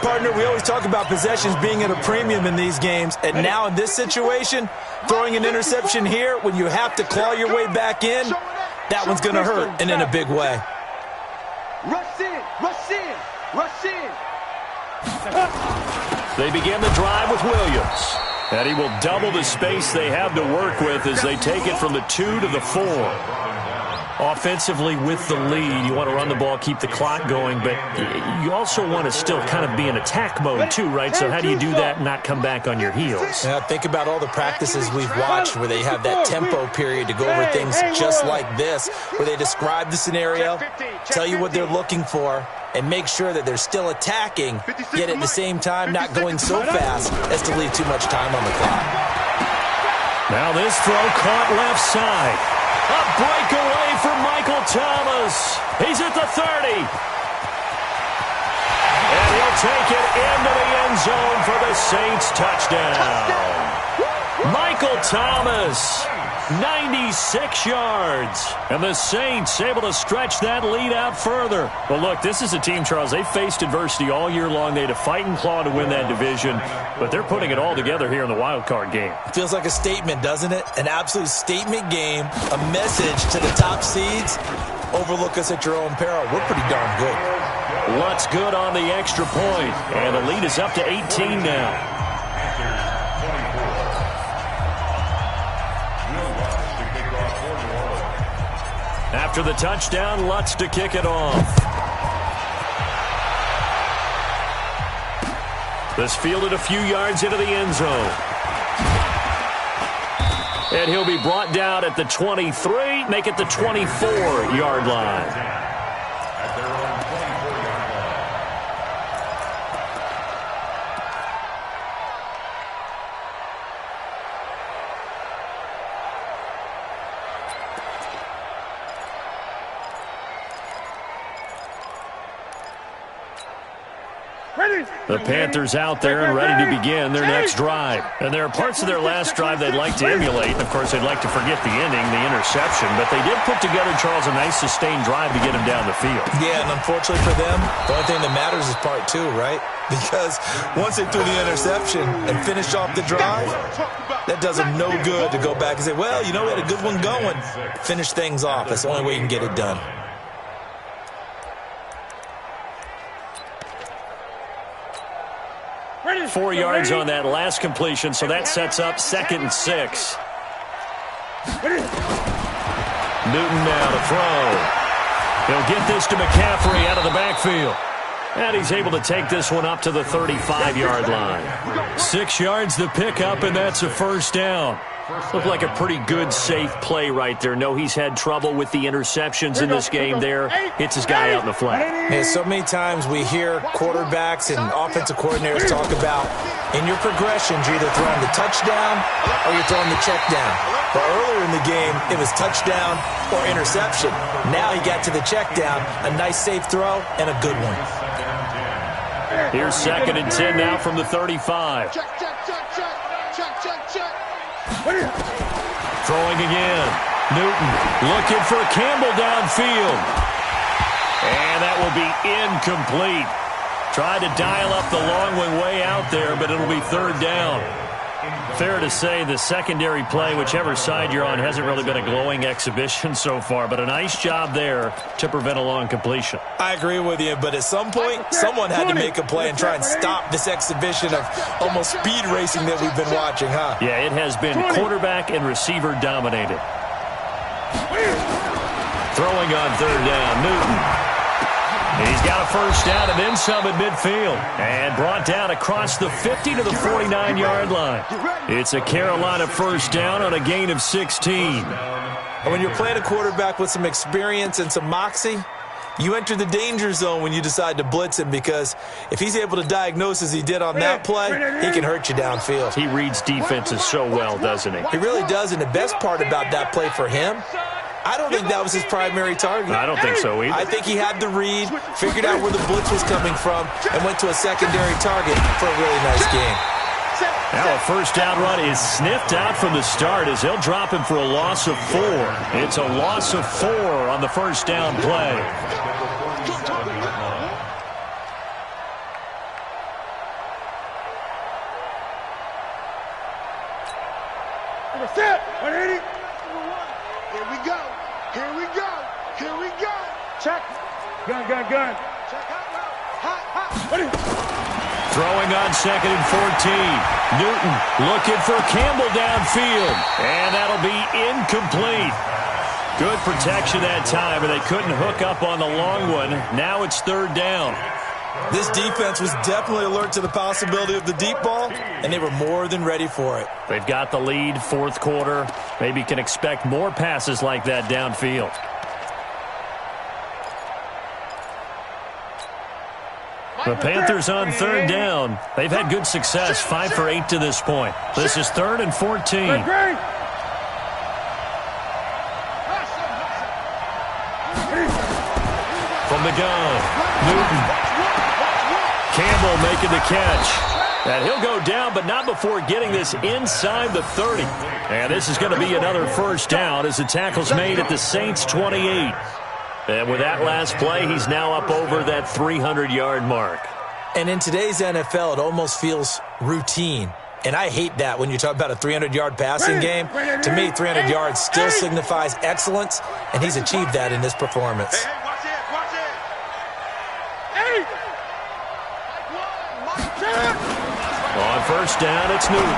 Partner, we always talk about possessions being at a premium in these games, and now in this situation, throwing an interception here when you have to claw your way back in, that one's going to hurt, and in a big way. Rush in, rush in, rush in. They begin the drive with Williams, and he will double the space they have to work with as they take it from the 2 to the 4. Offensively with the lead, you want to run the ball, keep the clock going, but you also want to still kind of be in attack mode too, right? So how do you do that and not come back on your heels? Now, think about all the practices we've watched where they have that tempo period to go over things just like this, where they describe the scenario, tell you what they're looking for, and make sure that they're still attacking, yet at the same time not going so fast as to leave too much time on the clock. Now this throw caught left side. A breakaway for Michael Thomas. He's at the 30. And he'll take it into the end zone for the Saints touchdown. Michael Thomas, 96 yards. And the Saints able to stretch that lead out further. But look, this is a team, Charles, they faced adversity all year long. They had to fight and claw to win that division. But they're putting it all together here in the wild card game. Feels like a statement, doesn't it? An absolute statement game, a message to the top seeds. Overlook us at your own peril. We're pretty darn good. Lutz good on the extra point. And the lead is up to 18 now. After the touchdown, Lutz to kick it off. This fielded a few yards into the end zone. And he'll be brought down at the 23, make it the 24-yard line. The Panthers out there and ready to begin their next drive. And there are parts of their last drive they'd like to emulate. Of course, they'd like to forget the ending, the interception. But they did put together, Charles, a nice sustained drive to get him down the field. Yeah, and unfortunately for them, the only thing that matters is part two, right? Because once they threw the interception and finished off the drive, that does them no good to go back and say, well, you know, we had a good one going. Finish things off. That's the only way you can get it done. Ready. 4 yards on that last completion, so that sets up 2nd and 6. Newton now to throw. He'll get this to McCaffrey out of the backfield. And he's able to take this one up to the 35-yard line. 6 yards the pickup, and that's a first down. Looked like a pretty good, safe play right there. No, he's had trouble with the interceptions in this game there. Hits his guy out in the flat. Yeah, so many times we hear quarterbacks and offensive coordinators talk about, in your progressions, you're either throwing the touchdown or you're throwing the check down. But earlier in the game, it was touchdown or interception. Now he got to the check down, a nice safe throw, and a good one. Here's 2nd and 10 now from the 35. Check, check, check, check, check, check, check. Throwing again. Newton looking for Campbell downfield. And that will be incomplete. Tried to dial up the long one way out there, but it'll be 3rd down. Fair to say the secondary play, whichever side you're on, hasn't really been a glowing exhibition so far, but a nice job there to prevent a long completion. I agree with you, but at some point, someone had to make a play and try and stop this exhibition of almost speed racing that we've been watching, huh? Yeah, it has been quarterback and receiver dominated. Throwing on 3rd down, Newton. He's got a first down and then some at midfield. And brought down across the 50 to the 49-yard line. It's a Carolina first down on a gain of 16. And when you're playing a quarterback with some experience and some moxie, you enter the danger zone when you decide to blitz him, because if he's able to diagnose as he did on that play, he can hurt you downfield. He reads defenses so well, doesn't he? He really does, and the best part about that play for him, I don't think that was his primary target. I don't think so either. I think he had the read, figured out where the blitz was coming from, and went to a secondary target for a really nice game. Now a first down run is sniffed out from the start as they'll drop him for a loss of 4. It's a loss of 4 on the first down play. Set. 180. Here we go. Here we go. Here we go. Check. Gun, gun, gun. Check. Hot, hot. Ready. Throwing on 2nd and 14. Newton looking for Campbell downfield. And that'll be incomplete. Good protection that time, and they couldn't hook up on the long one. Now it's 3rd down. This defense was definitely alert to the possibility of the deep ball, and they were more than ready for it. They've got the lead, 4th quarter. Maybe can expect more passes like that downfield. The Panthers on 3rd down. They've had good success, 5 for 8 to this point. This is 3rd and 14. From the gun, Newton. Campbell making the catch. And he'll go down, but not before getting this inside the 30. And this is going to be another first down as the tackle's made at the Saints' 28. And with that last play, he's now up over that 300-yard mark. And in today's NFL, it almost feels routine. And I hate that when you talk about a 300-yard passing game. To me, 300 yards still signifies excellence, and he's achieved that in this performance. Watch it. Watch it. On first down, it's Newton.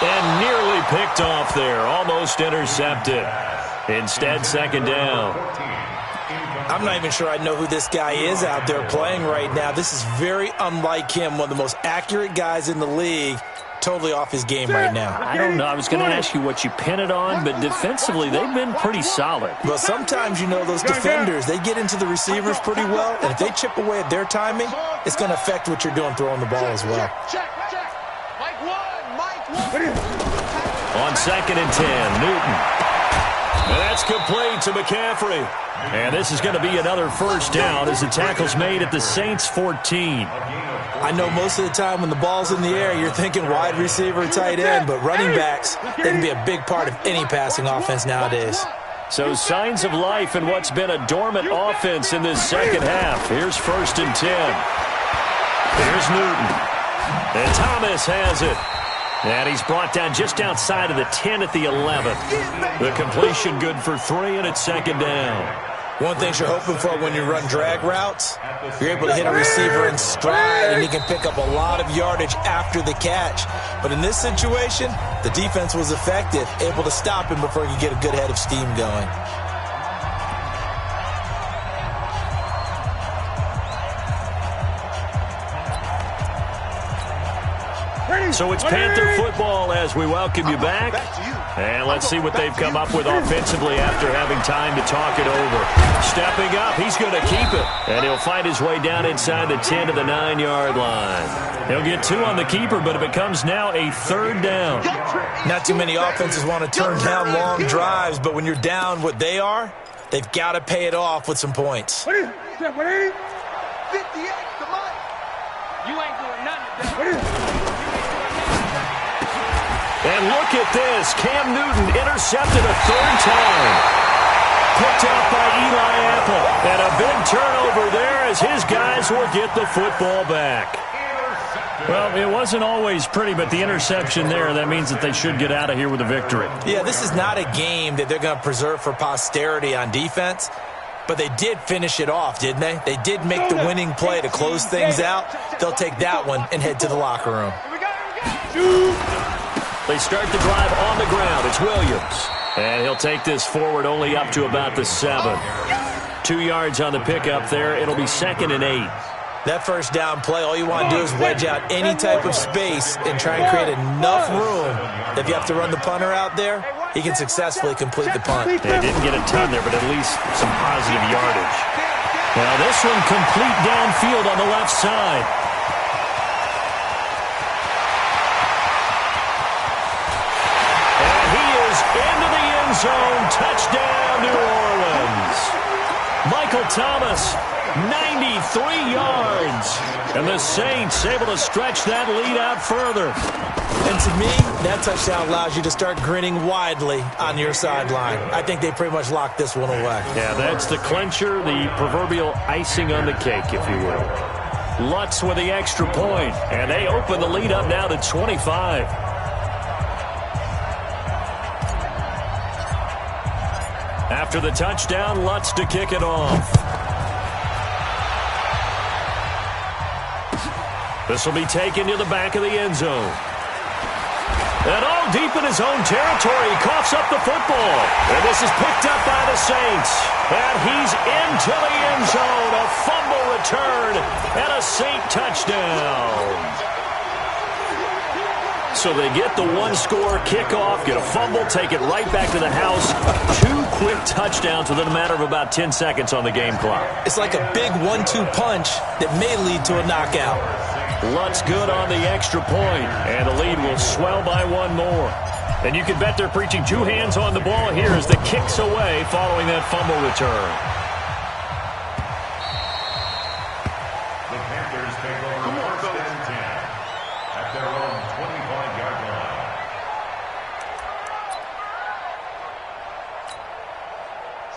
And nearly picked off there, almost intercepted. Instead, 2nd down. I'm not even sure I know who this guy is out there playing right now. This is very unlike him, one of the most accurate guys in the league. Totally off his game right now. I don't know. I was going to ask you what you pin it on, but defensively, they've been pretty solid. Well, sometimes, you know, those defenders, they get into the receivers pretty well, and if they chip away at their timing, it's going to affect what you're doing throwing the ball as well. Check. Mike one. On 2nd and 10, Newton. And that's complete to McCaffrey. And this is going to be another first down as the tackle's made at the Saints 14. I know most of the time when the ball's in the air, you're thinking wide receiver, tight end, but running backs, they can be a big part of any passing offense nowadays. So signs of life in what's been a dormant offense in this second half. Here's 1st and 10. Here's Newton. And Thomas has it. And he's brought down just outside of the 10 at the 11. The completion good for 3, and it's 2nd down. One thing you're hoping for when you run drag routes, you're able to hit a receiver in stride, and he can pick up a lot of yardage after the catch. But in this situation, the defense was effective, able to stop him before he could get a good head of steam going. So it's Panther football as we welcome you back. And let's see what they've come up with offensively after having time to talk it over. Stepping up, he's going to keep it. And he'll find his way down inside the 10 to the 9-yard line. He'll get 2 on the keeper, but it becomes now a 3rd down. Not too many offenses want to turn down long drives, but when you're down what they are, they've got to pay it off with some points. 58, come on. You ain't doing nothing. And look at this. Cam Newton intercepted a 3rd time. Picked out by Eli Apple. And a big turnover there as his guys will get the football back. Well, it wasn't always pretty, but the interception there, that means that they should get out of here with a victory. Yeah, this is not a game that they're going to preserve for posterity on defense. But they did finish it off, didn't they? They did make the winning play to close things out. They'll take that one and head to the locker room. They start the drive on the ground. It's Williams. And he'll take this forward only up to about the 7. 2 yards on the pickup there. It'll be 2nd and 8. That first down play, all you want to do is wedge out any type of space and try and create enough room. If you have to run the punter out there, he can successfully complete the punt. They didn't get a ton there, but at least some positive yardage. Now this one complete downfield on the left side. And he is into the end zone. Touchdown, New Orleans. Michael Thomas, 93 yards. And the Saints able to stretch that lead out further. And to me, that touchdown allows you to start grinning widely on your sideline. I think they pretty much locked this one away. Yeah, that's the clincher, the proverbial icing on the cake, if you will. Lutz with the extra point, and they open the lead up now to 25. After the touchdown, Lutz to kick it off. This will be taken to the back of the end zone. And all deep in his own territory, he coughs up the football. And this is picked up by the Saints. And he's into the end zone. A fumble return and a Saint touchdown. So they get the one-score kickoff, get a fumble, take it right back to the house. 2 quick touchdowns within a matter of about 10 seconds on the game clock. It's like a big 1-2 punch that may lead to a knockout. Lutz good on the extra point, and the lead will swell by 1 more. And you can bet they're preaching 2 hands on the ball here as the kick's away following that fumble return. The Panthers take over 1st and 10 at their own 25-yard line.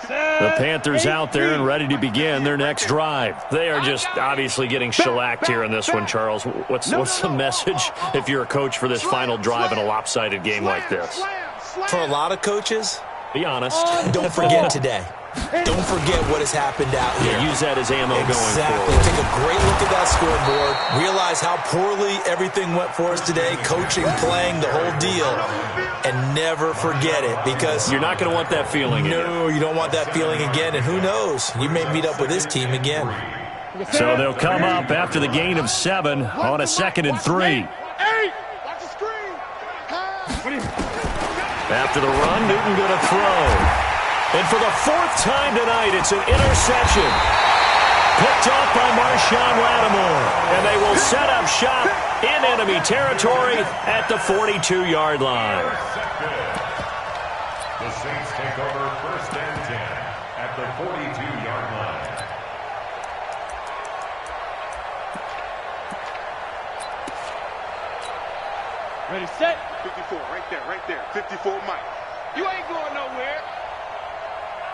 The Panthers out there and ready to begin their next drive. They are just obviously getting shellacked here in this one, Charles. What's the message if you're a coach for this final drive in a lopsided game like this? For a lot of coaches, be honest. Don't forget today. Don't forget what has happened out here. Yeah, use that as ammo going Exactly. forward. Take a great look at that scoreboard. Realize how poorly everything went for us today. Coaching, playing, the whole deal. And never forget it because you're not going to want that feeling again. No, you don't want that feeling again. And who knows? You may meet up with this team again. So they'll come up after the gain of 7 on a 2nd and 3. After the run, Newton going to throw. And for the 4th time tonight, it's an interception. Picked off by Marshawn Lattimore. And they will set up shop in enemy territory at the 42-yard line. The Saints take over 1st and 10 at the 42-yard line. Ready, set. 54, right there. 54, Mike. You ain't going nowhere.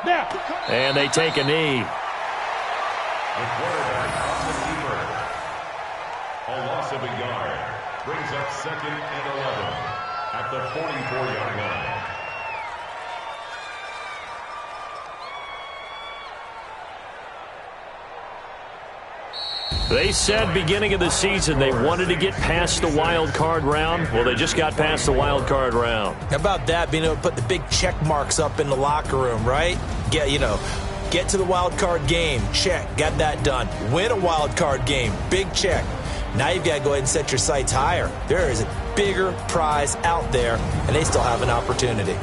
Now. And they take a knee. The quarterback on the keeper. A loss of a yard brings up 2nd and 11 at the 44-yard line. They said beginning of the season they wanted to get past the wild card round. Well, they just got past the wild card round. How about that, being able to put the big check marks up in the locker room, right? Get to the wild card game, check, got that done. Win a wild card game, big check. Now you've got to go ahead and set your sights higher. There is a bigger prize out there, and they still have an opportunity.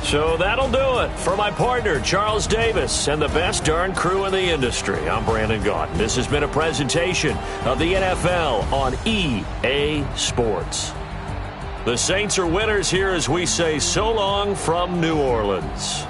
So that'll do it. For my partner, Charles Davis, and the best darn crew in the industry, I'm Brandon Gaudin. This has been a presentation of the NFL on EA Sports. The Saints are winners here as we say so long from New Orleans.